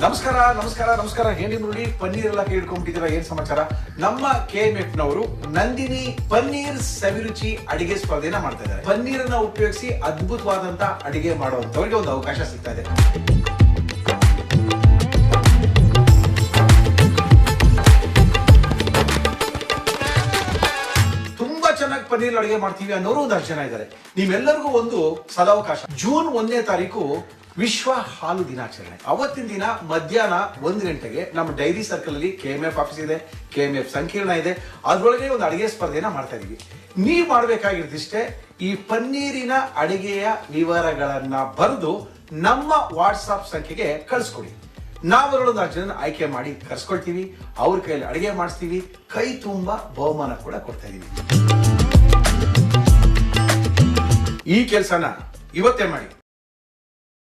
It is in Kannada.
ನಮಸ್ಕಾರ ನಮಸ್ಕಾರ ನಮಸ್ಕಾರ. ಹೇಳಿ ನೋಡಿ, ಪನ್ನೀರ್ ಎಲ್ಲ ಕೇಳ್ಕೊಂಡ್ಬಿಟ್ಟಿದ್ದೀರಾ? ಏನ್ ಸಮಾಚಾರ? ನಮ್ಮ KMF ನವರು ನಂದಿನಿ ಪನ್ನೀರ್ ಸವಿರುಚಿ ಅಡಿಗೆ ಸ್ಪರ್ಧೆನ ಮಾಡ್ತಾ ಇದ್ದಾರೆ. ಪನ್ನೀರನ್ನ ಉಪಯೋಗಿಸಿ ಅದ್ಭುತವಾದಂತ ಅಡಿಗೆ ಮಾಡುವಂತವರಿಗೆ ಒಂದು ಅವಕಾಶ ಸಿಗ್ತಾ ಇದೆ. ತುಂಬಾ ಚೆನ್ನಾಗಿ ಪನ್ನೀರ್ ಅಡಿಗೆ ಮಾಡ್ತೀವಿ ಅನ್ನೋರು ಒಂದಷ್ಟು ಜನ ಇದ್ದಾರೆ. ನೀವೆಲ್ಲರಿಗೂ ಒಂದು ಸದಾವಕಾಶ. ಜೂನ್ 1ನೇ ತಾರೀಕು ವಿಶ್ವ ಹಾಲು ದಿನಾಚರಣೆ. ಅವತ್ತಿನ ದಿನ ಮಧ್ಯಾಹ್ನ 1 ಗಂಟೆಗೆ ನಮ್ಮ ಡೈರಿ ಸರ್ಕಲ್ ಅಲ್ಲಿ KMF ಆಫೀಸ್ ಇದೆ, KMF ಸಂಕೀರ್ಣ ಇದೆ. ಅದ್ರೊಳಗೆ ಒಂದು ಅಡಿಗೆ ಸ್ಪರ್ಧೆನ ಮಾಡ್ತಾ ಇದೀವಿ. ನೀವು ಮಾಡ್ಬೇಕಾಗಿರೋದಿಷ್ಟೇ, ಈ ಪನ್ನೀರಿನ ಅಡಿಗೆಯ ವಿವರಗಳನ್ನ ಬರೆದು ನಮ್ಮ ವಾಟ್ಸ್ಆಪ್ ಸಂಖ್ಯೆಗೆ ಕಳಿಸ್ಕೊಡಿ. ನಾವುಗಳೊಂದು ಜನ ಆಯ್ಕೆ ಮಾಡಿ ಕರ್ಸ್ಕೊಳ್ತೀವಿ. ಅವ್ರ ಕೈಯಲ್ಲಿ ಅಡಿಗೆ ಮಾಡಿಸ್ತೀವಿ. ಕೈ ತುಂಬಾ ಬಹುಮಾನ ಕೂಡ ಕೊಡ್ತಾ ಇದೀವಿ. ಈ ಕೆಲಸನ ಇವತ್ತೇ ಮಾಡಿ.